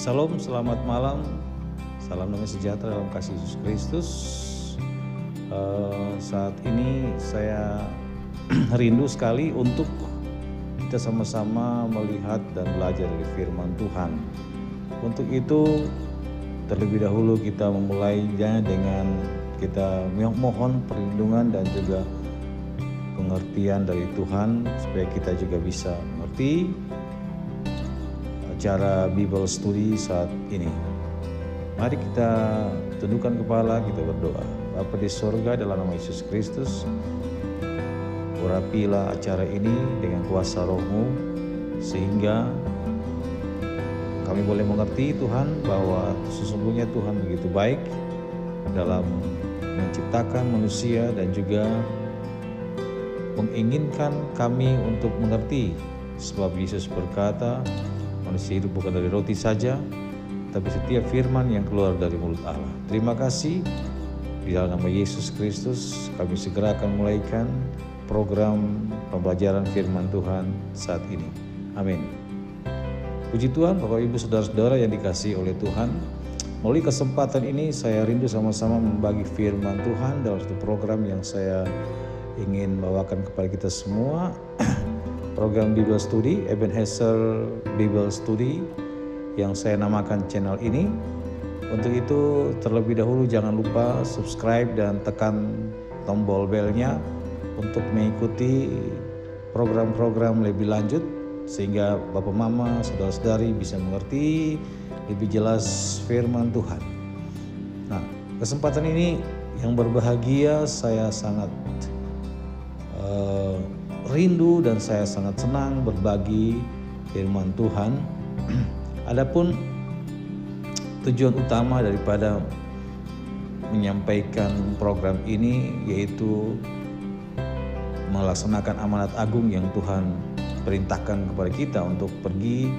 Shalom, selamat malam. Salam damai sejahtera dalam kasih Yesus Kristus. Saat ini saya rindu sekali untuk kita sama-sama melihat dan belajar dari firman Tuhan. Untuk itu terlebih dahulu kita memulainya dengan kita mohon perlindungan dan juga pengertian dari Tuhan supaya kita juga bisa mengerti cara Bible Study saat ini. Mari kita tundukkan kepala, kita berdoa. Bapa di sorga, dalam nama Yesus Kristus, urapilah acara ini dengan kuasa Roh-Mu sehingga kami boleh mengerti Tuhan bahwa sesungguhnya Tuhan begitu baik dalam menciptakan manusia dan juga menginginkan kami untuk mengerti, sebab Yesus berkata, manusia hidup bukan dari roti saja, tapi setiap firman yang keluar dari mulut Allah. Terima kasih. Di dalam nama Yesus Kristus, kami segera akan mulaikan program pembelajaran firman Tuhan saat ini. Amin. Puji Tuhan, Bapak Ibu Saudara-saudara yang dikasihi oleh Tuhan. Melalui kesempatan ini saya rindu sama-sama membagi firman Tuhan dalam satu program yang saya ingin bawakan kepada kita semua. Program Bible Study, Ebenezer Bible Study yang saya namakan channel ini. Untuk itu terlebih dahulu jangan lupa subscribe dan tekan tombol belnya untuk mengikuti program-program lebih lanjut sehingga Bapak Mama, Saudara-saudari bisa mengerti lebih jelas firman Tuhan. Nah, kesempatan ini yang berbahagia saya sangat rindu dan saya sangat senang berbagi firman Tuhan. Adapun tujuan utama daripada menyampaikan program ini yaitu melaksanakan amanat agung yang Tuhan perintahkan kepada kita untuk pergi,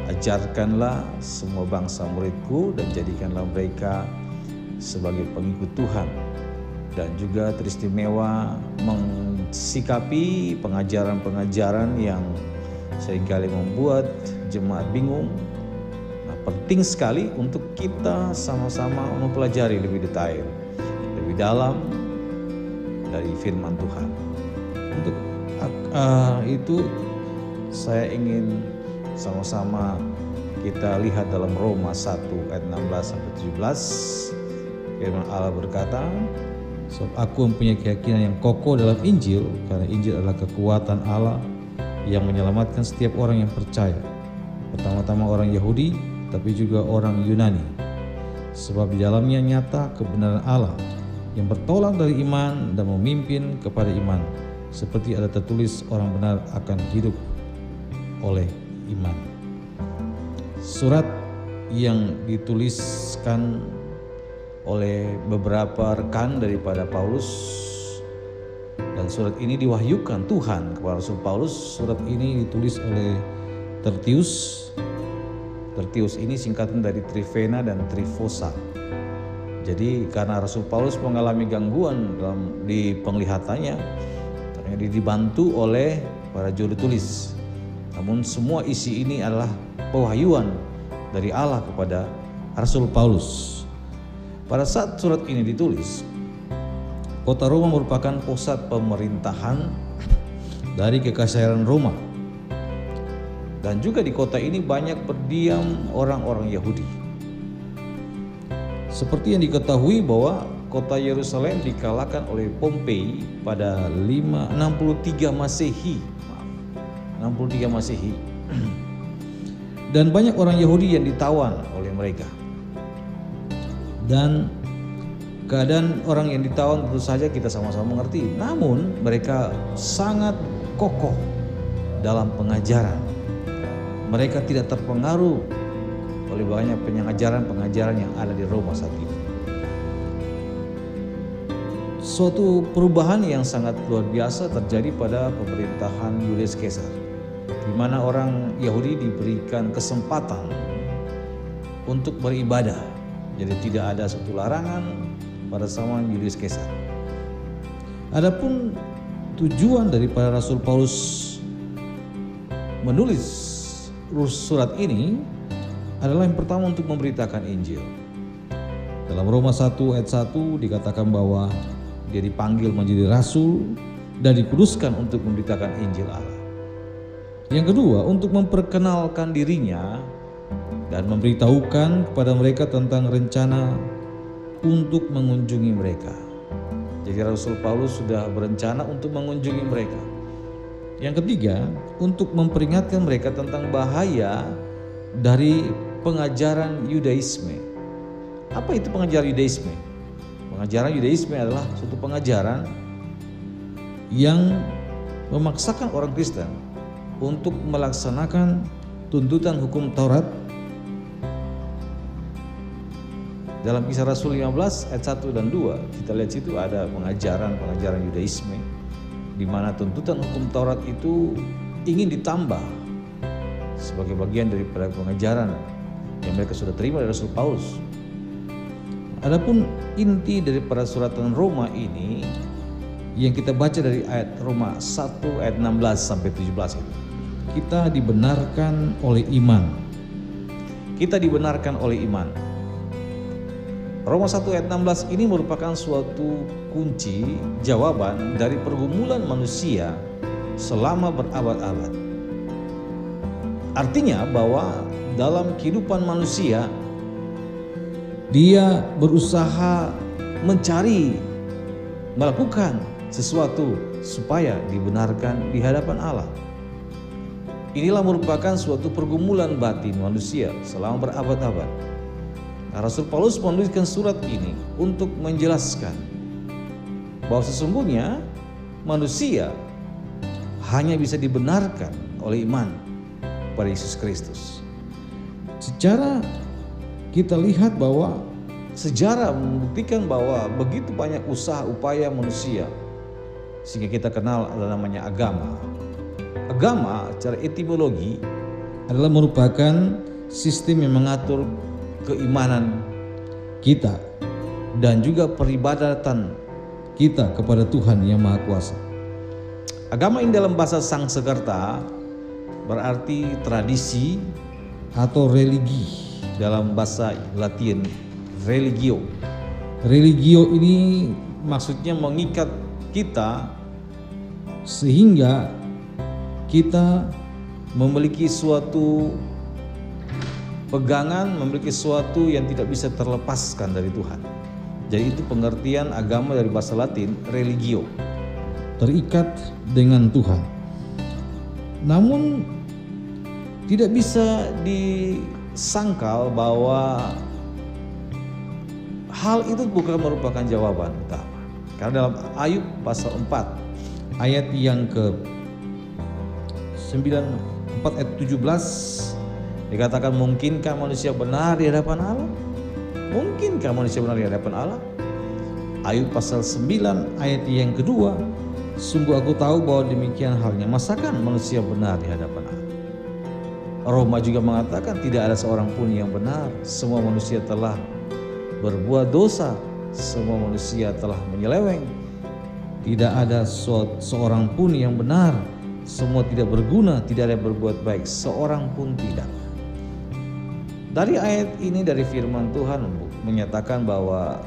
ajarkanlah semua bangsa muridku dan jadikanlah mereka sebagai pengikut Tuhan, dan juga teristimewa mensikapi pengajaran-pengajaran yang seringkali membuat jemaat bingung. Nah, penting sekali untuk kita sama-sama mempelajari lebih detail, lebih dalam dari firman Tuhan. Untuk itu saya ingin sama-sama kita lihat dalam Roma 1 ayat 16 sampai 17. Firman Allah berkata, sebab aku mempunyai keyakinan yang kokoh dalam Injil, karena Injil adalah kekuatan Allah yang menyelamatkan setiap orang yang percaya. Pertama-tama orang Yahudi, tapi juga orang Yunani. Sebab di dalamnya nyata kebenaran Allah yang bertolak dari iman dan memimpin kepada iman. Seperti ada tertulis, orang benar akan hidup oleh iman. Surat yang dituliskan oleh beberapa rekan daripada Paulus, dan surat ini diwahyukan Tuhan kepada Rasul Paulus. Surat ini ditulis oleh Tertius. Tertius ini singkatan dari Trifena dan Trifosa. Jadi karena Rasul Paulus mengalami gangguan di penglihatannya, ternyata dibantu oleh para juru tulis. Namun semua isi ini adalah pewahyuan dari Allah kepada Rasul Paulus. Pada saat surat ini ditulis, kota Roma merupakan pusat pemerintahan dari kekaisaran Roma. Dan juga di kota ini banyak berdiam orang-orang Yahudi. Seperti yang diketahui bahwa kota Yerusalem dikalahkan oleh Pompei pada 63 Masehi. 63 Masehi. Dan banyak orang Yahudi yang ditawan oleh mereka. Dan keadaan orang yang ditawan tentu saja kita sama-sama mengerti. Namun mereka sangat kokoh dalam pengajaran. Mereka tidak terpengaruh oleh banyak pengajaran-pengajaran yang ada di Roma saat itu. Suatu perubahan yang sangat luar biasa terjadi pada pemerintahan Julius Caesar, di mana orang Yahudi diberikan kesempatan untuk beribadah. Jadi tidak ada suatu larangan pada zaman Julius Caesar. Adapun tujuan daripada Rasul Paulus menulis surat ini adalah yang pertama untuk memberitakan Injil. Dalam Roma 1 ayat 1 dikatakan bahwa dia dipanggil menjadi rasul dan dikuduskan untuk memberitakan Injil Allah. Yang kedua, untuk memperkenalkan dirinya dan memberitahukan kepada mereka tentang rencana untuk mengunjungi mereka. Jadi Rasul Paulus sudah berencana untuk mengunjungi mereka. Yang ketiga, untuk memperingatkan mereka tentang bahaya dari pengajaran Yudaisme. Apa itu pengajaran Yudaisme? Pengajaran Yudaisme adalah suatu pengajaran yang memaksakan orang Kristen untuk melaksanakan tuntutan hukum Taurat. Dalam Kisah Rasul 15 ayat 1 dan 2 kita lihat situ ada pengajaran Yudaisme, di mana tuntutan hukum Taurat itu ingin ditambah sebagai bagian daripada pengajaran yang mereka sudah terima dari Rasul Paulus. Adapun inti daripada suratan Roma ini yang kita baca dari ayat Roma 1 ayat 16 sampai 17 itu. Kita dibenarkan oleh iman. Kita dibenarkan oleh iman. Roma 1 ayat 16 ini merupakan suatu kunci jawaban dari pergumulan manusia selama berabad-abad. Artinya bahwa dalam kehidupan manusia dia berusaha melakukan sesuatu supaya dibenarkan di hadapan Allah. Inilah merupakan suatu pergumulan batin manusia selama berabad-abad. Nah, Rasul Paulus menuliskan surat ini untuk menjelaskan bahwa sesungguhnya manusia hanya bisa dibenarkan oleh iman pada Yesus Kristus. Secara kita lihat bahwa sejarah membuktikan bahwa begitu banyak usaha upaya manusia sehingga kita kenal ada namanya agama. Agama secara etimologi adalah merupakan sistem yang mengatur keimanan kita dan juga peribadatan kita kepada Tuhan yang Maha Kuasa. Agama ini dalam bahasa Sanskerta berarti tradisi atau religi. Dalam bahasa Latin religio. Religio ini maksudnya mengikat kita sehingga kita memiliki suatu pegangan, memiliki sesuatu yang tidak bisa terlepaskan dari Tuhan. Jadi itu pengertian agama dari bahasa Latin, religio. Terikat dengan Tuhan. Namun tidak bisa disangkal bahwa hal itu bukan merupakan jawaban utama. Karena dalam Ayub pasal 4 ayat yang ke 4 ayat 17 dikatakan, mungkinkah manusia benar di hadapan Allah? Mungkinkah manusia benar di hadapan Allah? Ayub pasal 9 ayat yang kedua, sungguh aku tahu bahwa demikian halnya, masakan manusia benar di hadapan Allah? Roma juga mengatakan tidak ada seorang pun yang benar, semua manusia telah berbuat dosa, semua manusia telah menyeleweng, tidak ada seorang pun yang benar, semua tidak berguna, tidak ada yang berbuat baik, seorang pun tidak. Dari ayat ini, dari firman Tuhan menyatakan bahwa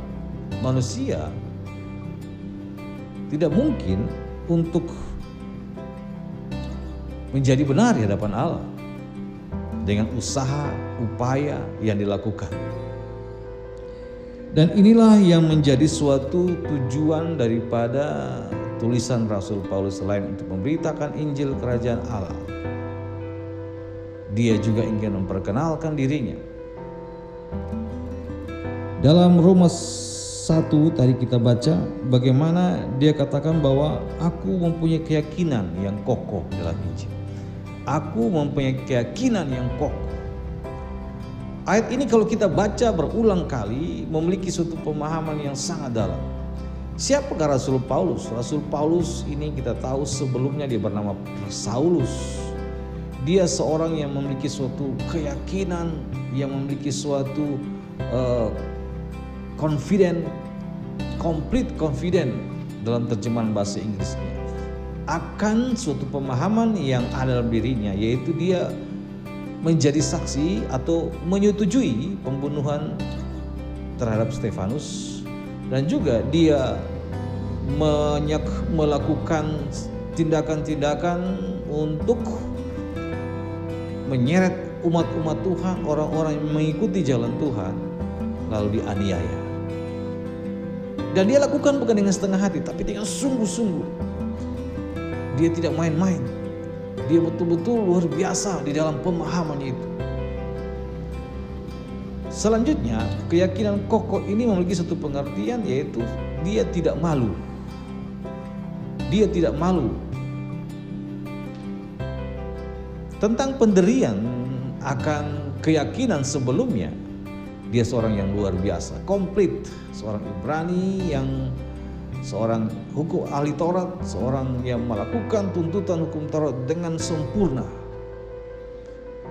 manusia tidak mungkin untuk menjadi benar di hadapan Allah dengan usaha, upaya yang dilakukan. Dan inilah yang menjadi suatu tujuan daripada tulisan Rasul Paulus selain untuk memberitakan Injil Kerajaan Allah. Dia juga ingin memperkenalkan dirinya. Dalam Roma 1 tadi kita baca bagaimana dia katakan bahwa aku mempunyai keyakinan yang kokoh dalam Injil. Aku mempunyai keyakinan yang kokoh. Ayat ini kalau kita baca berulang kali memiliki suatu pemahaman yang sangat dalam. Siapakah Rasul Paulus? Rasul Paulus ini kita tahu sebelumnya dia bernama Saulus. Dia seorang yang memiliki suatu keyakinan, yang memiliki suatu complete confident dalam terjemahan bahasa Inggrisnya akan suatu pemahaman yang ada dalam dirinya, yaitu dia menjadi saksi atau menyetujui pembunuhan terhadap Stefanus, dan juga dia melakukan tindakan-tindakan untuk menyeret umat-umat Tuhan, orang-orang yang mengikuti jalan Tuhan, lalu dianiaya. Dan dia lakukan bukan dengan setengah hati, tapi dengan sungguh-sungguh. Dia tidak main-main. Dia betul-betul luar biasa di dalam pemahamannya itu. Selanjutnya, keyakinan kokoh ini memiliki satu pengertian, yaitu dia tidak malu. Dia tidak malu tentang pendirian akan keyakinan sebelumnya. Dia seorang yang luar biasa, komplit, seorang Ibrani yang seorang hukum ahli Taurat, seorang yang melakukan tuntutan hukum Taurat dengan sempurna.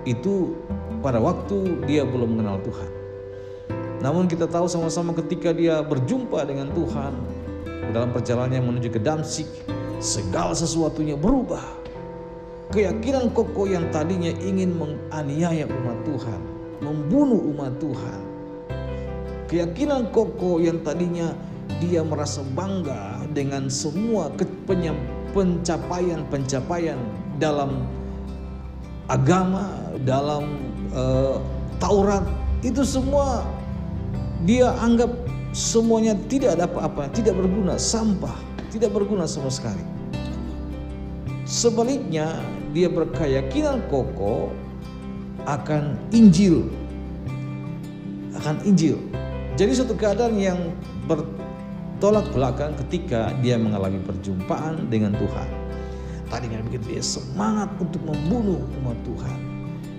Itu pada waktu dia belum mengenal Tuhan. Namun kita tahu sama-sama ketika dia berjumpa dengan Tuhan dalam perjalanannya menuju ke Damsyik, segala sesuatunya berubah. Keyakinan kokoh yang tadinya ingin menganiaya umat Tuhan, membunuh umat Tuhan, keyakinan kokoh yang tadinya dia merasa bangga dengan semua pencapaian dalam agama, dalam Taurat, itu semua dia anggap semuanya tidak ada apa-apa, tidak berguna, sampah, tidak berguna sama sekali. Sebaliknya, dia berkeyakinan kokoh akan Injil. Jadi suatu keadaan yang bertolak belakang ketika dia mengalami perjumpaan dengan Tuhan. Tadinya begitu dia semangat untuk membunuh umat Tuhan.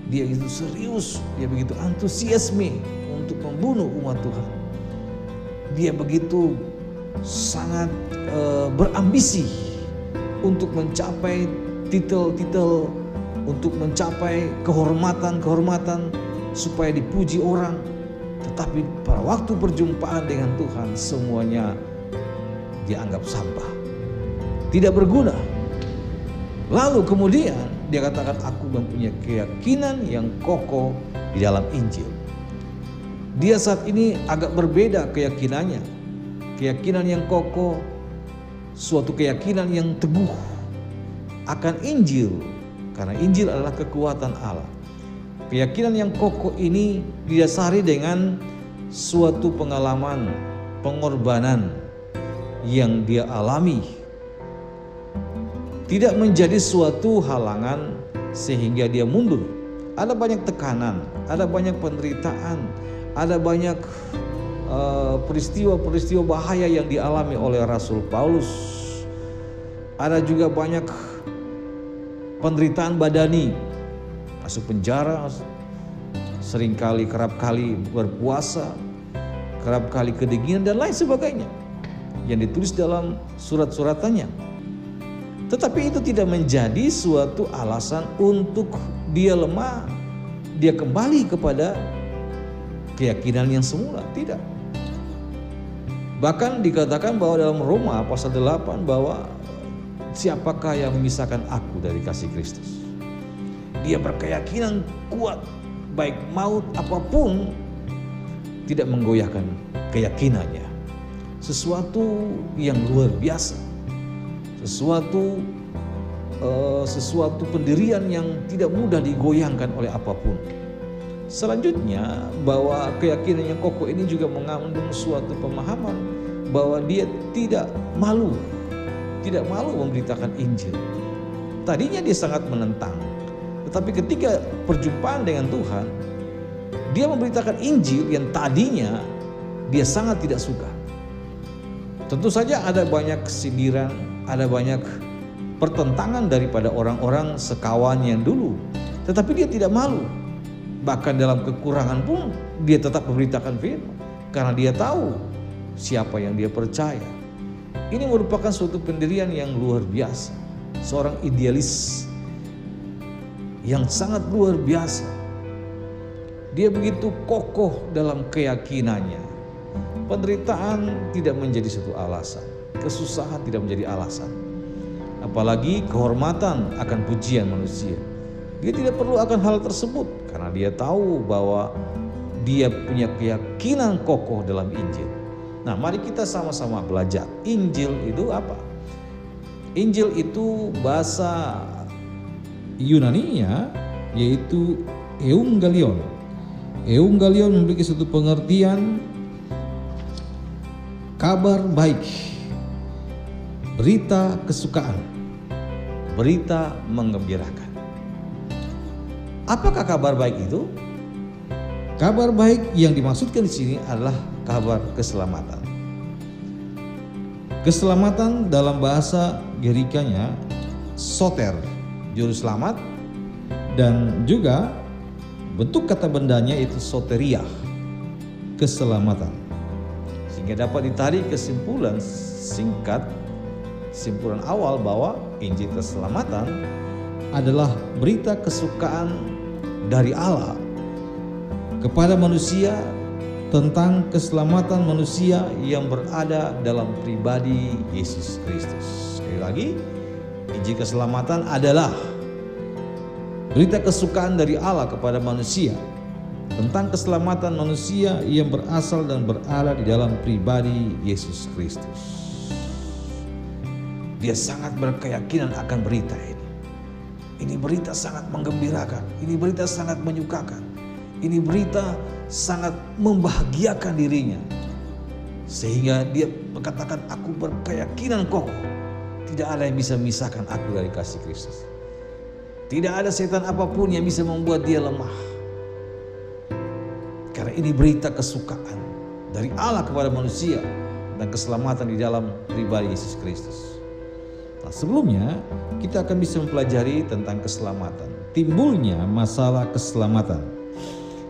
Dia begitu serius, dia begitu antusiasme untuk membunuh umat Tuhan. Dia begitu sangat berambisi untuk mencapai titel-titel, untuk mencapai kehormatan-kehormatan supaya dipuji orang. Tetapi pada waktu perjumpaan dengan Tuhan, semuanya dianggap sampah, tidak berguna. Lalu kemudian dia katakan, aku mempunyai keyakinan yang kokoh di dalam Injil. Dia saat ini agak berbeda keyakinannya. Keyakinan yang kokoh, suatu keyakinan yang teguh akan Injil, karena Injil adalah kekuatan Allah. Keyakinan yang kokoh ini didasari dengan suatu pengalaman pengorbanan yang dia alami, tidak menjadi suatu halangan sehingga dia mundur. Ada banyak tekanan, ada banyak penderitaan, ada banyak peristiwa-peristiwa bahaya yang dialami oleh Rasul Paulus. Ada juga banyak penderitaan badani, masuk penjara, kerap kali berpuasa, kerap kali kedinginan dan lain sebagainya yang ditulis dalam surat-suratannya. Tetapi itu tidak menjadi suatu alasan untuk dia lemah, dia kembali kepada keyakinan yang semula, tidak. Bahkan dikatakan bahwa dalam Roma pasal 8 bahwa siapakah yang memisahkan aku dari kasih Kristus? Dia berkeyakinan kuat, baik maut apapun tidak menggoyahkan keyakinannya. Sesuatu yang luar biasa, sesuatu pendirian yang tidak mudah digoyangkan oleh apapun. Selanjutnya, bahwa keyakinan yang kokoh ini juga mengandung suatu pemahaman bahwa dia tidak malu memberitakan Injil. Tadinya dia sangat menentang, tetapi ketika perjumpaan dengan Tuhan, dia memberitakan Injil yang tadinya dia sangat tidak suka. Tentu saja ada banyak sindiran, ada banyak pertentangan daripada orang-orang sekawan yang dulu, tetapi dia tidak malu. Bahkan dalam kekurangan pun dia tetap memberitakan firman, karena dia tahu siapa yang dia percaya. Ini merupakan suatu pendirian yang luar biasa. Seorang idealis yang sangat luar biasa. Dia begitu kokoh dalam keyakinannya. Penderitaan tidak menjadi suatu alasan, kesusahan tidak menjadi alasan. Apalagi kehormatan akan pujian manusia. Dia tidak perlu akan hal tersebut karena dia tahu bahwa dia punya keyakinan kokoh dalam Injil. Nah, mari kita sama-sama belajar. Injil itu apa? Injil itu bahasa Yunaninya yaitu Euangelion. Euangelion memiliki satu pengertian kabar baik, berita kesukaan, berita menggembirakan. Apakah kabar baik itu? Kabar baik yang dimaksudkan di sini adalah kabar keselamatan. Keselamatan dalam bahasa Gerikanya soter, juru selamat, dan juga bentuk kata bendanya itu soteria, keselamatan. Sehingga dapat ditarik kesimpulan singkat, kesimpulan awal bahwa Injil keselamatan adalah berita kesukaan dari Allah kepada manusia tentang keselamatan manusia yang berada dalam pribadi Yesus Kristus. Sekali lagi, Injil keselamatan adalah berita kesukaan dari Allah kepada manusia tentang keselamatan manusia yang berasal dan berada di dalam pribadi Yesus Kristus. Dia sangat berkeyakinan akan berita ini. Ini berita sangat menggembirakan, ini berita sangat menyukakan, ini berita sangat membahagiakan dirinya. Sehingga dia mengatakan, aku berkeyakinan kokoh, tidak ada yang bisa memisahkan aku dari kasih Kristus. Tidak ada setan apapun yang bisa membuat dia lemah. Karena ini berita kesukaan dari Allah kepada manusia dan keselamatan di dalam pribadi Yesus Kristus. Nah, sebelumnya kita akan bisa mempelajari tentang keselamatan. Timbulnya masalah keselamatan.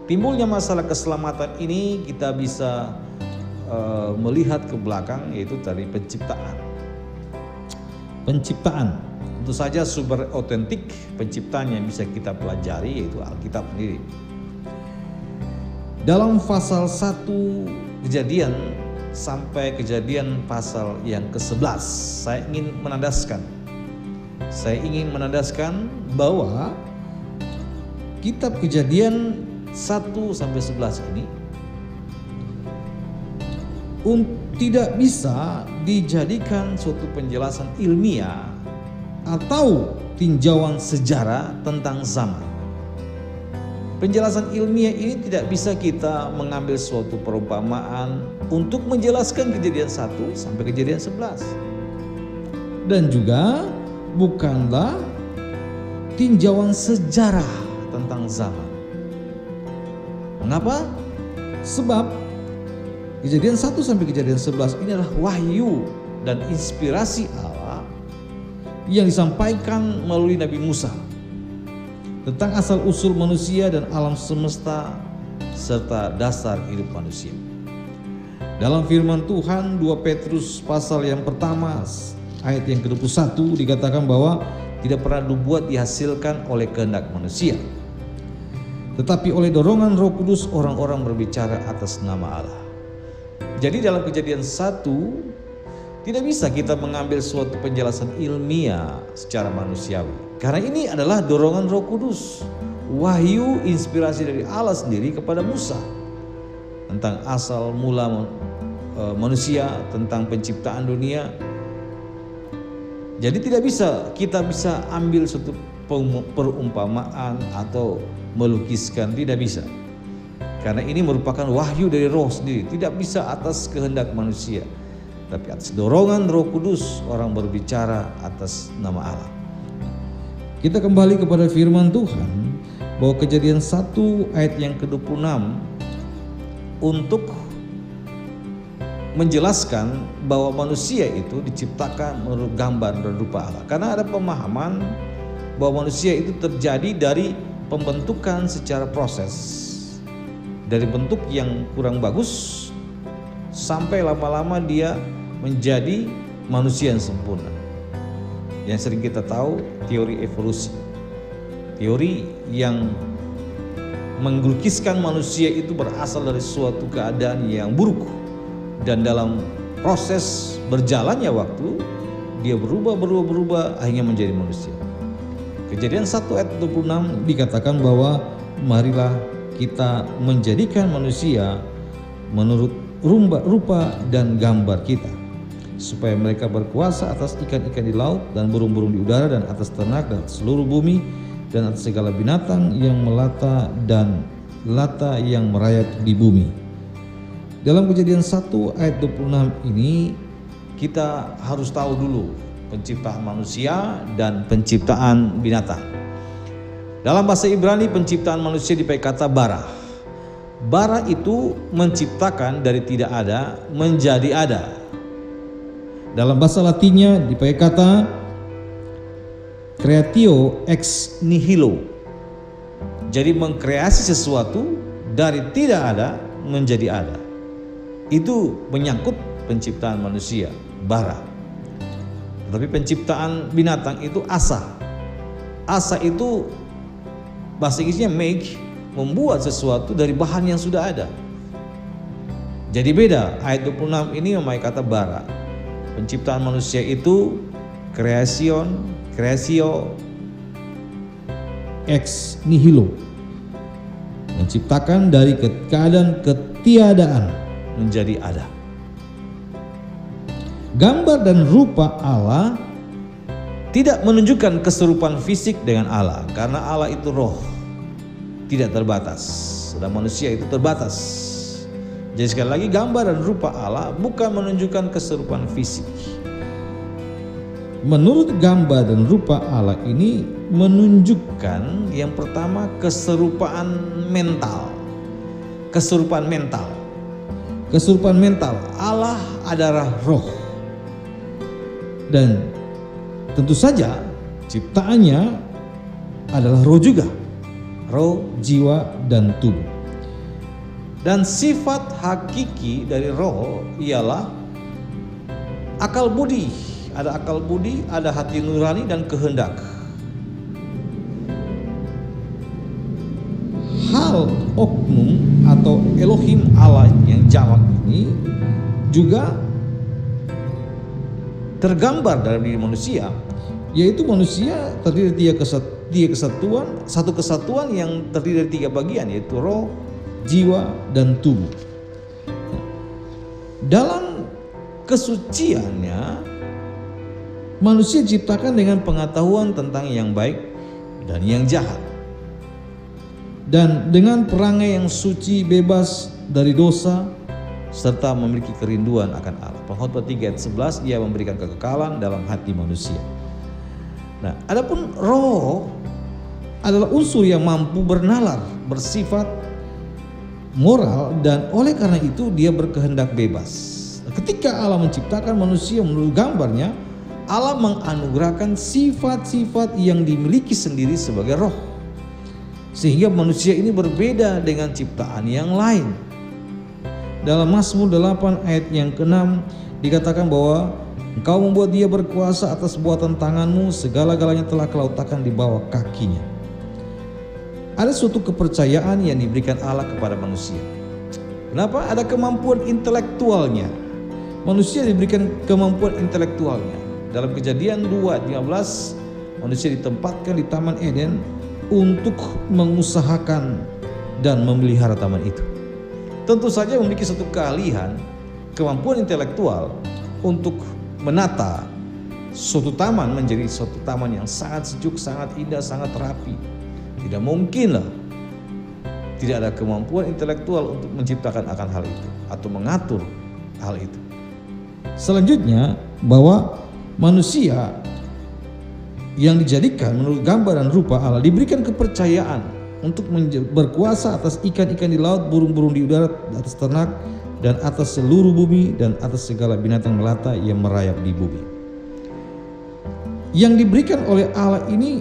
Timbulnya masalah keselamatan ini kita bisa melihat ke belakang, yaitu dari penciptaan. Penciptaan, tentu saja sumber otentik penciptaan yang bisa kita pelajari yaitu Alkitab sendiri. Dalam pasal 1 Kejadian sampai Kejadian pasal yang ke-11, saya ingin menandaskan bahwa kitab Kejadian 1 sampai 11 ini tidak bisa dijadikan suatu penjelasan ilmiah atau tinjauan sejarah tentang zaman. Penjelasan ilmiah ini tidak bisa kita mengambil suatu perumpamaan untuk menjelaskan Kejadian 1 sampai Kejadian 11. Dan juga bukanlah tinjauan sejarah tentang zaman. Mengapa? Sebab Kejadian 1 sampai Kejadian 11 ini adalah wahyu dan inspirasi Allah yang disampaikan melalui Nabi Musa tentang asal-usul manusia dan alam semesta serta dasar hidup manusia. Dalam firman Tuhan 2 Petrus pasal yang pertama ayat yang ke-21 dikatakan bahwa tidak pernah dibuat dihasilkan oleh kehendak manusia, tetapi oleh dorongan Roh Kudus orang-orang berbicara atas nama Allah. Jadi dalam Kejadian 1 tidak bisa kita mengambil suatu penjelasan ilmiah secara manusiawi. Karena ini adalah dorongan Roh Kudus, wahyu inspirasi dari Allah sendiri kepada Musa tentang asal mula manusia, tentang penciptaan dunia. Jadi tidak bisa kita ambil suatu perumpamaan atau melukiskan, tidak bisa. Karena ini merupakan wahyu dari Roh sendiri, tidak bisa atas kehendak manusia, tapi atas dorongan Roh Kudus orang berbicara atas nama Allah. Kita kembali kepada firman Tuhan bahwa Kejadian 1 ayat yang ke-26 untuk menjelaskan bahwa manusia itu diciptakan menurut gambar dan rupa Allah. Karena ada pemahaman bahwa manusia itu terjadi dari pembentukan secara proses, dari bentuk yang kurang bagus sampai lama-lama dia menjadi manusia yang sempurna. Yang sering kita tahu teori evolusi, teori yang mengelukiskan manusia itu berasal dari suatu keadaan yang buruk, dan dalam proses berjalannya waktu dia berubah akhirnya menjadi manusia. Kejadian 1 ayat 26 dikatakan bahwa marilah kita menjadikan manusia menurut rupa dan gambar kita, supaya mereka berkuasa atas ikan-ikan di laut dan burung-burung di udara dan atas ternak dan seluruh bumi dan atas segala binatang yang melata dan lata yang merayap di bumi. Dalam Kejadian 1 ayat 26 ini kita harus tahu dulu penciptaan manusia dan penciptaan binatang. Dalam bahasa Ibrani penciptaan manusia dipakai kata bara. Bara itu menciptakan dari tidak ada menjadi ada. Dalam bahasa Latinnya dipakai kata creatio ex nihilo. Jadi mengkreasi sesuatu dari tidak ada menjadi ada. Itu menyangkut penciptaan manusia, bara. Tetapi penciptaan binatang itu asa. Asa itu bahasa Inggrisnya make, membuat sesuatu dari bahan yang sudah ada. Jadi beda, ayat 26 ini memakai kata bara. Penciptaan manusia itu creatio ex nihilo, menciptakan dari keadaan ketiadaan menjadi ada. Gambar dan rupa Allah tidak menunjukkan keserupaan fisik dengan Allah, karena Allah itu roh, tidak terbatas, dan manusia itu terbatas. Jadi sekali lagi, gambar dan rupa Allah bukan menunjukkan keserupaan fisik. Menurut gambar dan rupa Allah ini menunjukkan yang pertama keserupaan mental. Keserupaan mental. Keserupaan mental. Allah adalah roh. Dan tentu saja ciptaannya adalah roh juga. Roh, jiwa, dan tubuh. Dan sifat hakiki dari roh ialah akal budi. Ada akal budi, ada hati nurani dan kehendak. Hal oknum atau Elohim Allah yang jamak ini juga tergambar dalam diri manusia, yaitu manusia terdiri dari satu kesatuan yang terdiri dari 3 bagian, yaitu roh, jiwa, dan tubuh. Dalam kesuciannya, manusia diciptakan dengan pengetahuan tentang yang baik dan yang jahat, dan dengan perangai yang suci, bebas dari dosa, serta memiliki kerinduan akan Allah. Pengkhotbah 3 ayat 11, ia memberikan kekekalan dalam hati manusia. Nah, adapun roh adalah unsur yang mampu bernalar, bersifat moral, dan oleh karena itu dia berkehendak bebas. Ketika Allah menciptakan manusia menurut gambarnya, Allah menganugerahkan sifat-sifat yang dimiliki sendiri sebagai roh, sehingga manusia ini berbeda dengan ciptaan yang lain. Dalam Mazmur 8 ayat yang ke-6 dikatakan bahwa Engkau membuat dia berkuasa atas buatan tanganmu, segala-galanya telah Kau letakkan di bawah kakinya. Ada suatu kepercayaan yang diberikan Allah kepada manusia. Kenapa? Ada kemampuan intelektualnya. Manusia diberikan kemampuan intelektualnya. Dalam Kejadian 2:15, manusia ditempatkan di Taman Eden untuk mengusahakan dan memelihara taman itu. Tentu saja memiliki satu keahlian, kemampuan intelektual untuk menata suatu taman menjadi suatu taman yang sangat sejuk, sangat indah, sangat rapi. Tidak mungkin lah tidak ada kemampuan intelektual untuk menciptakan akan hal itu atau mengatur hal itu. Selanjutnya, bahwa manusia yang dijadikan menurut gambar dan rupa Allah diberikan kepercayaan untuk berkuasa atas ikan-ikan di laut, burung-burung di udara, atas ternak, dan atas seluruh bumi, dan atas segala binatang melata yang merayap di bumi. Yang diberikan oleh Allah ini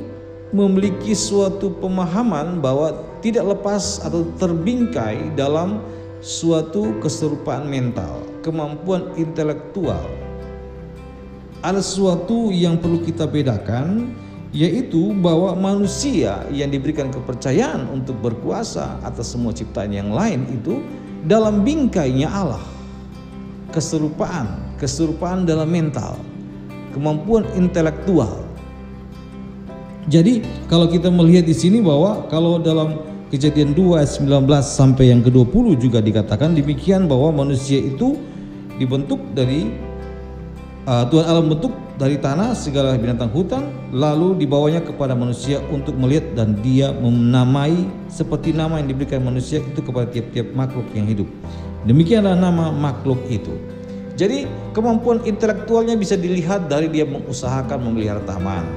memiliki suatu pemahaman bahwa tidak lepas atau terbingkai dalam suatu keserupaan mental, kemampuan intelektual. Ada sesuatu yang perlu kita bedakan, yaitu bahwa manusia yang diberikan kepercayaan untuk berkuasa atas semua ciptaan yang lain itu dalam bingkainya Allah. Keserupaan dalam mental, kemampuan intelektual. Jadi kalau kita melihat di sini bahwa kalau dalam Kejadian 2 ayat 19 sampai yang ke-20 juga dikatakan demikian, bahwa manusia itu dibentuk dari Tuhan Allah membentuk dari tanah segala binatang hutan, lalu dibawanya kepada manusia untuk melihat, dan dia menamai seperti nama yang diberikan manusia itu kepada tiap-tiap makhluk yang hidup. Demikianlah nama makhluk itu. Jadi kemampuan intelektualnya bisa dilihat dari dia mengusahakan memelihara taman.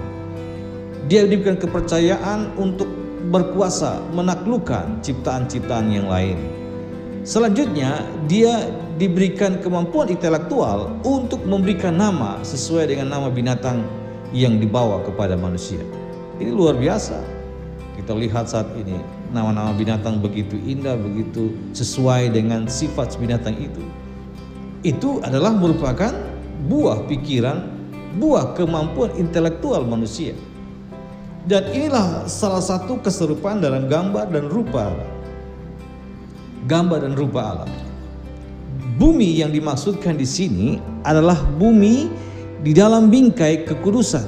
Dia diberikan kepercayaan untuk berkuasa menaklukkan ciptaan-ciptaan yang lain. Selanjutnya dia diberikan kemampuan intelektual untuk memberikan nama sesuai dengan nama binatang yang dibawa kepada manusia. Ini luar biasa. Kita lihat saat ini nama-nama binatang begitu indah, begitu sesuai dengan sifat binatang itu. Itu adalah merupakan buah pikiran, buah kemampuan intelektual manusia. Dan inilah salah satu keserupaan dalam gambar dan rupa Allah. Gambar dan rupa Allah. Bumi yang dimaksudkan di sini adalah bumi di dalam bingkai kekudusan.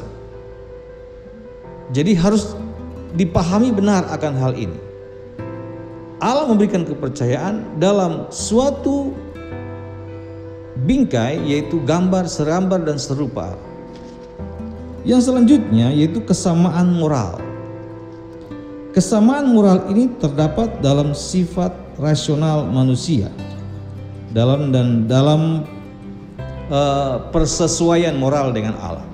Jadi harus dipahami benar akan hal ini. Allah memberikan kepercayaan dalam suatu bingkai, yaitu gambar, serambar dan serupa. Yang selanjutnya yaitu kesamaan moral. Kesamaan moral ini terdapat dalam sifat rasional manusia, dalam persesuaian moral dengan Allah.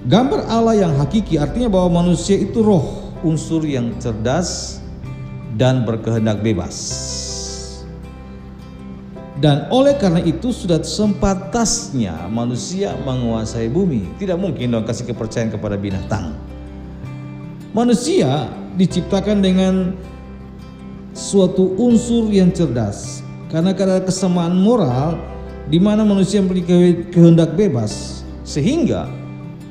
Gambar Allah yang hakiki artinya bahwa manusia itu roh, unsur yang cerdas dan berkehendak bebas. Dan oleh karena itu sudah sepantasnya manusia menguasai bumi. Tidak mungkin dong kasih kepercayaan kepada binatang. Manusia diciptakan dengan suatu unsur yang cerdas. Karena ada kesamaan moral di mana manusia memiliki kehendak bebas, sehingga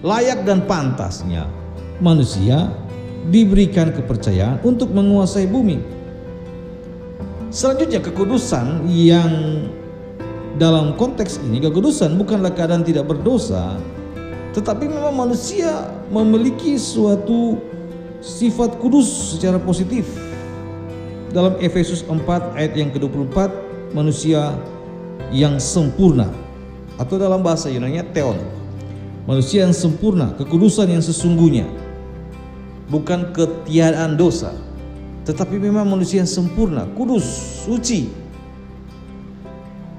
layak dan pantasnya manusia diberikan kepercayaan untuk menguasai bumi. Selanjutnya kekudusan, yang dalam konteks ini kekudusan bukanlah keadaan tidak berdosa, tetapi memang manusia memiliki suatu sifat kudus secara positif. Dalam Efesus 4 ayat yang ke-24, manusia yang sempurna, atau dalam bahasa Yunani theon, manusia yang sempurna, kekudusan yang sesungguhnya, bukan ketiadaan dosa, tetapi memang manusia yang sempurna, kudus, suci.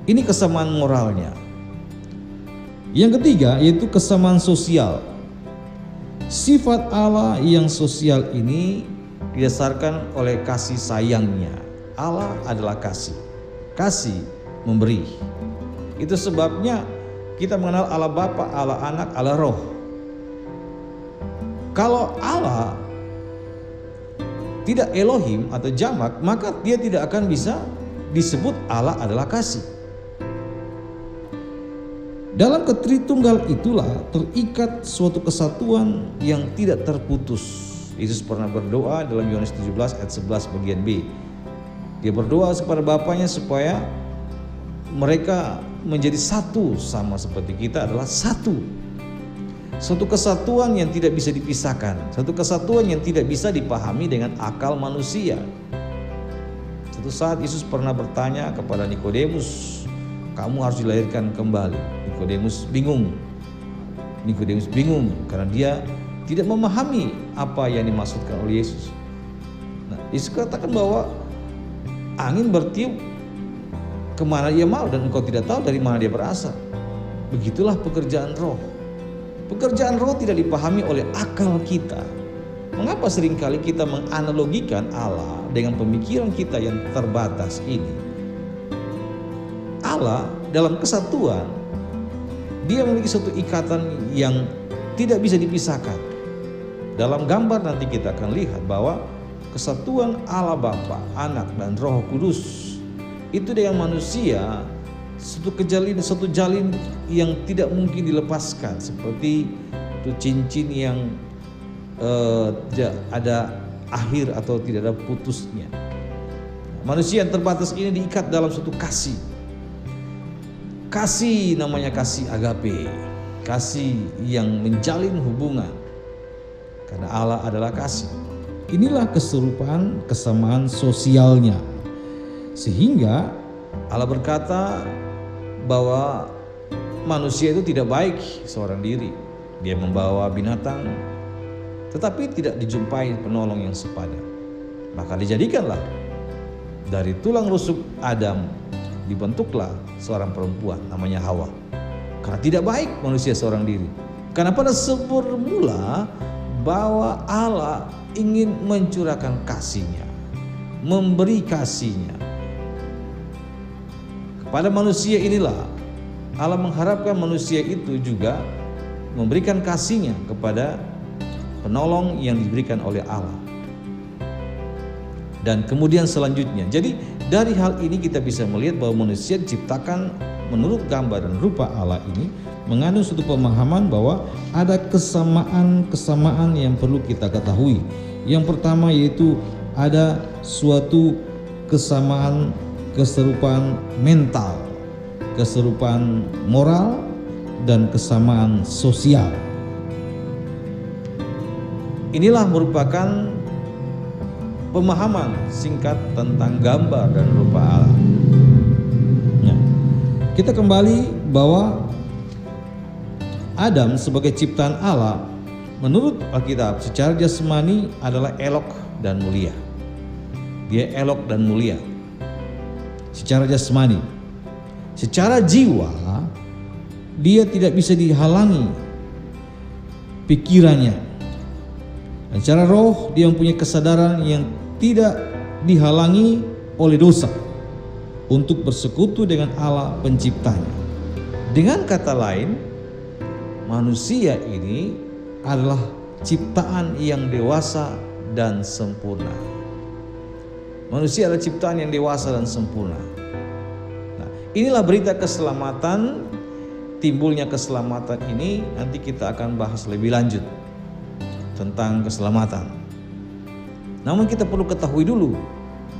Ini kesamaan moralnya. Yang ketiga yaitu kesamaan sosial. Sifat Allah yang sosial ini didasarkan oleh kasih sayangnya. Allah adalah kasih. Kasih memberi. Itu sebabnya kita mengenal Allah Bapa, Allah Anak, Allah Roh. Kalau Allah tidak Elohim atau jamak, maka dia tidak akan bisa disebut Allah adalah kasih. Dalam ketritunggal itulah terikat suatu kesatuan yang tidak terputus. Yesus pernah berdoa dalam Yohanes 17 ayat 11 bagian B. Dia berdoa kepada Bapanya supaya mereka menjadi satu, sama seperti kita adalah satu. Suatu kesatuan yang tidak bisa dipisahkan, satu kesatuan yang tidak bisa dipahami dengan akal manusia. Suatu saat Yesus pernah bertanya kepada Nikodemus, "Kamu harus dilahirkan kembali." Nikodemus bingung karena dia tidak memahami apa yang dimaksudkan oleh Yesus. Nah, Yesus katakan bahwa angin bertiup kemana dia mau dan engkau tidak tahu dari mana dia berasal. Begitulah pekerjaan roh. Pekerjaan roh tidak dipahami oleh akal kita. Mengapa seringkali kita menganalogikan Allah dengan pemikiran kita yang terbatas ini? Allah dalam kesatuan, dia memiliki suatu ikatan yang tidak bisa dipisahkan. Dalam gambar nanti kita akan lihat bahwa kesatuan Allah Bapa, Anak dan Roh Kudus itu dengan manusia satu jalin yang tidak mungkin dilepaskan, seperti itu cincin yang ada akhir atau tidak ada putusnya. Manusia yang terbatas ini diikat dalam suatu kasih. Kasih namanya kasih agape, kasih yang menjalin hubungan karena Allah adalah kasih. Inilah keserupaan kesamaan sosialnya. Sehingga Allah berkata bahwa manusia itu tidak baik seorang diri. Dia membawa binatang, tetapi tidak dijumpai penolong yang sepadan. Maka dijadikanlah dari tulang rusuk Adam, dibentuklah seorang perempuan namanya Hawa. Karena tidak baik manusia seorang diri. Karena pada semula bahwa Allah ingin mencurahkan kasih-Nya, memberi kasih-Nya kepada manusia. Inilah Allah mengharapkan manusia itu juga memberikan kasih-Nya kepada penolong yang diberikan oleh Allah. Dan kemudian selanjutnya, jadi dari hal ini kita bisa melihat bahwa manusia diciptakan menurut gambar dan rupa Allah ini mengandung suatu pemahaman bahwa ada kesamaan-kesamaan yang perlu kita ketahui. Yang pertama yaitu ada suatu kesamaan keserupaan mental, keserupaan moral, dan kesamaan sosial. Inilah merupakan pemahaman singkat tentang gambar dan rupa Allah. Nah, kita kembali bahwa Adam sebagai ciptaan Allah menurut Alkitab secara jasmani adalah elok dan mulia. Dia elok dan mulia secara jasmani. Secara jiwa dia tidak bisa dihalangi pikirannya. Dan secara roh dia mempunyai kesadaran yang tidak dihalangi oleh dosa untuk bersekutu dengan Allah penciptanya. Dengan kata lain, manusia ini adalah ciptaan yang dewasa dan sempurna. Manusia adalah ciptaan yang dewasa dan sempurna. Nah, inilah berita keselamatan. Timbulnya keselamatan ini nanti kita akan bahas lebih lanjut tentang keselamatan. Namun kita perlu ketahui dulu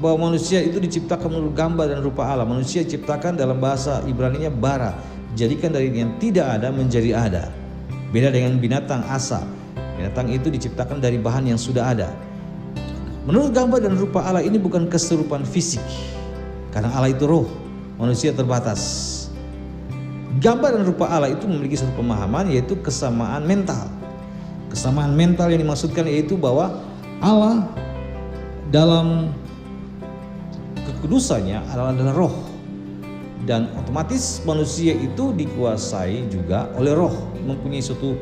bahwa manusia itu diciptakan menurut gambar dan rupa Allah. Manusia diciptakan dalam bahasa Ibrani-nya bara, jadikan dari yang tidak ada menjadi ada. Beda dengan binatang asa. Binatang itu diciptakan dari bahan yang sudah ada. Menurut gambar dan rupa Allah ini bukan keserupaan fisik, karena Allah itu roh, manusia terbatas. Gambar dan rupa Allah itu memiliki satu pemahaman, yaitu kesamaan mental. Kesamaan mental yang dimaksudkan yaitu bahwa Allah dalam kekudusannya adalah roh, dan otomatis manusia itu dikuasai juga oleh roh, mempunyai suatu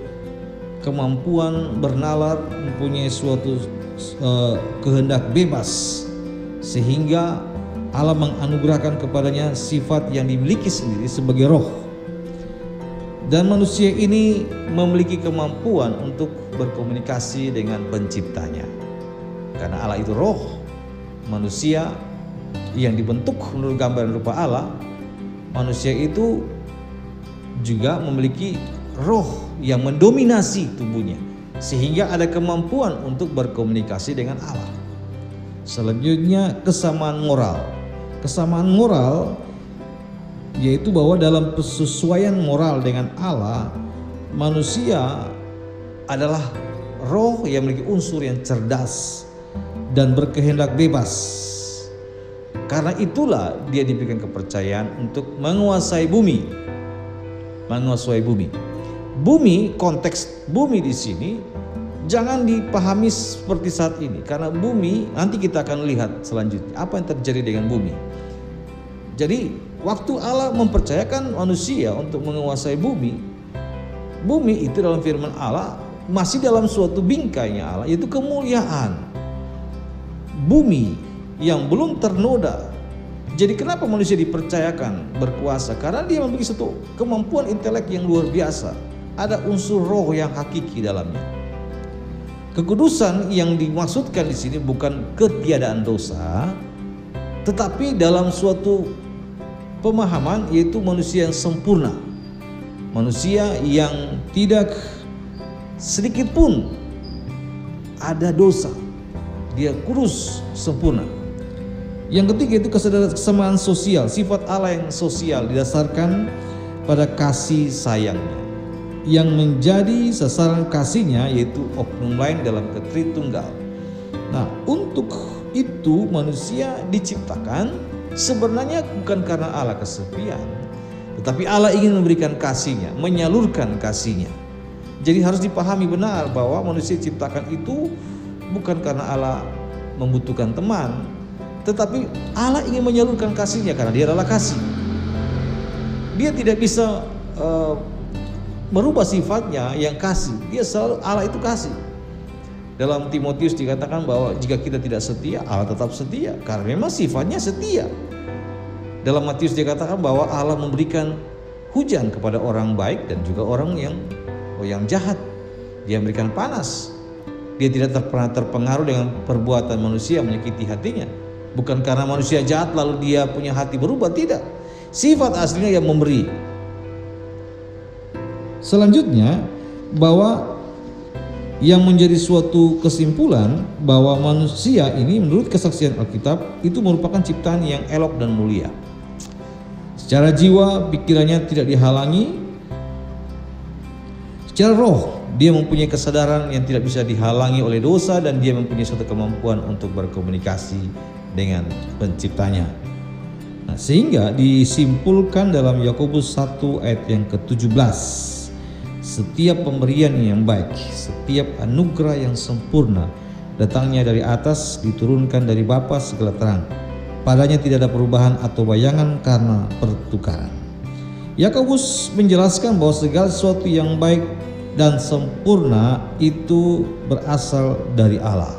kemampuan bernalar, mempunyai suatu kehendak bebas, sehingga Allah menganugerahkan kepadanya sifat yang dimiliki sendiri sebagai roh. Dan manusia ini memiliki kemampuan untuk berkomunikasi dengan penciptanya. Karena Allah itu roh, manusia yang dibentuk menurut gambar dan rupa Allah, manusia itu juga memiliki roh yang mendominasi tubuhnya, sehingga ada kemampuan untuk berkomunikasi dengan Allah. Selanjutnya kesamaan moral. Kesamaan moral yaitu bahwa dalam persesuaian moral dengan Allah, manusia adalah roh yang memiliki unsur yang cerdas dan berkehendak bebas. Karena itulah dia diberikan kepercayaan untuk menguasai bumi. Menguasai bumi. Bumi, konteks bumi di sini jangan dipahami seperti saat ini, karena bumi nanti kita akan lihat selanjutnya apa yang terjadi dengan bumi. Jadi waktu Allah mempercayakan manusia untuk menguasai bumi, bumi itu dalam firman Allah masih dalam suatu bingkainya Allah, yaitu kemuliaan. Bumi yang belum ternoda. Jadi kenapa manusia dipercayakan berkuasa? Karena dia memiliki suatu kemampuan intelek yang luar biasa. Ada unsur roh yang hakiki dalamnya. Kekudusan yang dimaksudkan di sini bukan ketiadaan dosa, tetapi dalam suatu pemahaman yaitu manusia yang sempurna, manusia yang tidak sedikit pun ada dosa, dia kudus sempurna. Yang ketiga itu kesamaan sosial, sifat Allah yang sosial didasarkan pada kasih sayangnya. yang menjadi sasaran kasihnya, yaitu oknum lain dalam Tritunggal. Nah, untuk itu manusia diciptakan sebenarnya bukan karena Allah kesepian, tetapi Allah ingin memberikan kasihnya, menyalurkan kasihnya. Jadi harus dipahami benar bahwa manusia diciptakan itu bukan karena Allah membutuhkan teman, tetapi Allah ingin menyalurkan kasihnya karena Dia adalah kasih. Dia tidak bisa merubah sifatnya yang kasih. Dia selalu, Allah itu kasih. Dalam Timotius dikatakan bahwa jika kita tidak setia, Allah tetap setia karena memang sifatnya setia. Dalam Matius dikatakan bahwa Allah memberikan hujan kepada orang baik dan juga orang yang jahat. Dia memberikan panas. Dia tidak pernah terpengaruh dengan perbuatan manusia menyakiti hatinya. Bukan karena manusia jahat lalu dia punya hati berubah, tidak. Sifat aslinya yang memberi. Selanjutnya, bahwa yang menjadi suatu kesimpulan bahwa manusia ini menurut kesaksian Alkitab itu merupakan ciptaan yang elok dan mulia. Secara jiwa pikirannya tidak dihalangi. Secara roh dia mempunyai kesadaran yang tidak bisa dihalangi oleh dosa, dan dia mempunyai suatu kemampuan untuk berkomunikasi dengan penciptanya. Nah, sehingga disimpulkan dalam Yakobus 1 ayat yang ke-17, setiap pemberian yang baik, setiap anugerah yang sempurna datangnya dari atas, diturunkan dari Bapa segala terang. Padanya tidak ada perubahan atau bayangan karena pertukaran. Yakobus menjelaskan bahwa segala sesuatu yang baik dan sempurna itu berasal dari Allah.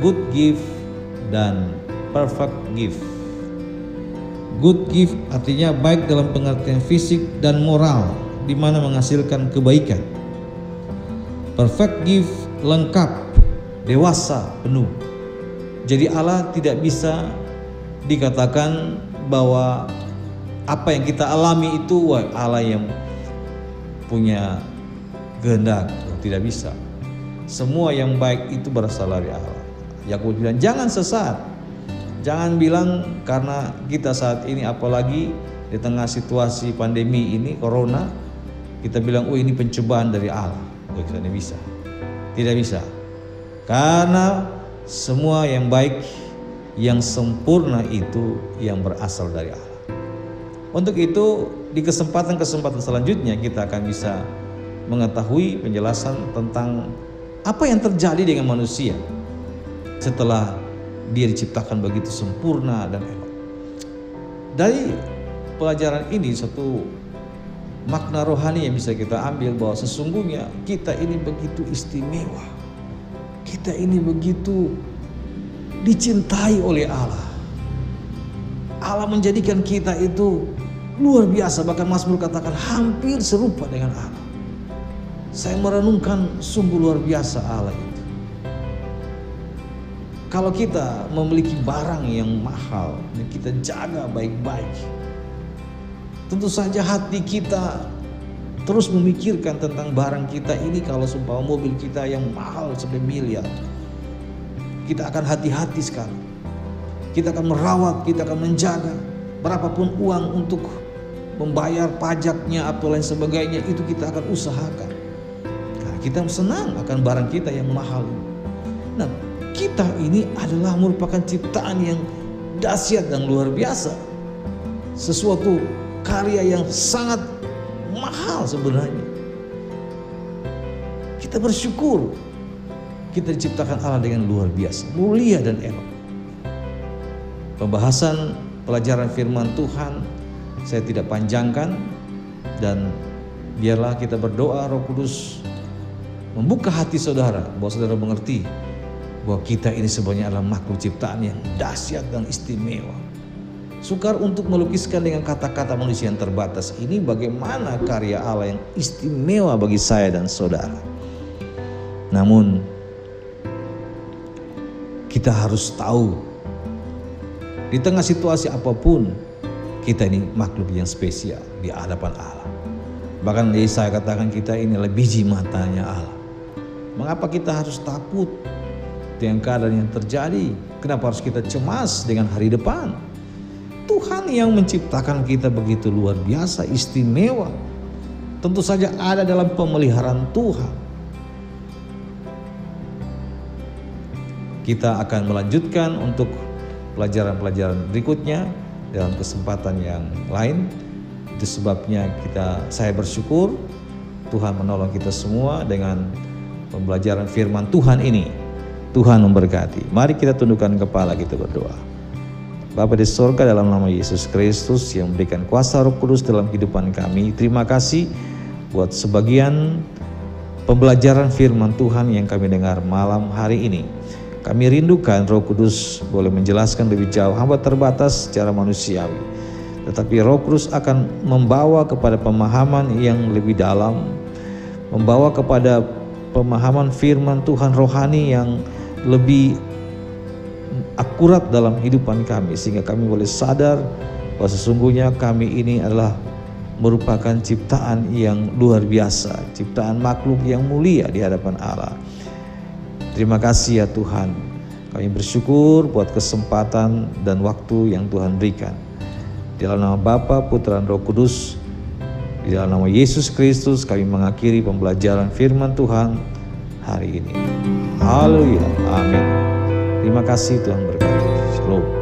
Good gift dan perfect gift. Good gift artinya baik dalam pengertian fisik dan moral, di mana menghasilkan kebaikan. Perfect gift lengkap, dewasa, penuh. Jadi Allah tidak bisa dikatakan bahwa apa yang kita alami itu Allah yang punya kehendak. Tidak bisa. Semua yang baik itu berasal dari Allah. Yakobus bilang jangan sesat. Jangan bilang karena kita saat ini, apalagi di tengah situasi pandemi ini, corona, kita bilang ini pencobaan dari Allah. Tidak bisa. Tidak bisa. Karena semua yang baik, yang sempurna itu yang berasal dari Allah. Untuk itu di kesempatan-kesempatan selanjutnya kita akan bisa mengetahui penjelasan tentang apa yang terjadi dengan manusia setelah dia diciptakan begitu sempurna dan elok. Dari pelajaran ini satu makna rohani yang bisa kita ambil bahwa sesungguhnya kita ini begitu istimewa. Kita ini begitu dicintai oleh Allah. Allah menjadikan kita itu luar biasa, bahkan Mazmur katakan hampir serupa dengan Allah. Saya merenungkan sungguh luar biasa Allah itu. Kalau kita memiliki barang yang mahal dan kita jaga baik-baik, tentu saja hati kita terus memikirkan tentang barang kita ini. Kalau sumpah mobil kita yang mahal sampai miliar, kita akan hati-hati sekali. Kita akan merawat, kita akan menjaga. Berapapun uang untuk membayar pajaknya atau lain sebagainya, itu kita akan usahakan. Nah, kita senang akan barang kita yang mahal. Nah, kita ini adalah merupakan ciptaan yang dahsyat dan luar biasa. Sesuatu karya yang sangat mahal sebenarnya. Kita bersyukur kita diciptakan Allah dengan luar biasa, mulia dan elok. Pembahasan pelajaran firman Tuhan saya tidak panjangkan, dan biarlah kita berdoa Roh Kudus membuka hati saudara, bahwa saudara mengerti bahwa kita ini sebenarnya adalah makhluk ciptaan yang dahsyat dan istimewa. Sukar untuk melukiskan dengan kata-kata manusia yang terbatas ini bagaimana karya Allah yang istimewa bagi saya dan saudara. Namun kita harus tahu, di tengah situasi apapun, kita ini makhluk yang spesial di hadapan Allah. Bahkan saya katakan kita ini adalah biji matanya Allah. Mengapa kita harus takut dengan keadaan yang terjadi? Kenapa harus kita cemas dengan hari depan? Tuhan yang menciptakan kita begitu luar biasa, istimewa. tentu saja ada dalam pemeliharaan Tuhan. Kita akan melanjutkan untuk pelajaran-pelajaran berikutnya dalam kesempatan yang lain. Itu sebabnya saya bersyukur Tuhan menolong kita semua dengan pembelajaran firman Tuhan ini. Tuhan memberkati. Mari kita tundukkan kepala, kita berdoa. Bapa di sorga, dalam nama Yesus Kristus yang memberikan kuasa Roh Kudus dalam kehidupan kami, terima kasih buat sebagian pembelajaran firman Tuhan yang kami dengar malam hari ini. Kami rindukan Roh Kudus boleh menjelaskan lebih jauh, hamba terbatas secara manusiawi. Tetapi Roh Kudus akan membawa kepada pemahaman yang lebih dalam, membawa kepada pemahaman firman Tuhan rohani yang lebih akurat dalam kehidupan kami, sehingga kami boleh sadar bahwa sesungguhnya kami ini adalah merupakan ciptaan yang luar biasa, ciptaan makhluk yang mulia di hadapan Allah. Terima kasih ya Tuhan, kami bersyukur buat kesempatan dan waktu yang Tuhan berikan. Di dalam nama Bapa, Putra, dan Roh Kudus, di dalam nama Yesus Kristus kami mengakhiri pembelajaran firman Tuhan hari ini. Haleluya, amin. Terima kasih, Tuhan berkati. Shalom.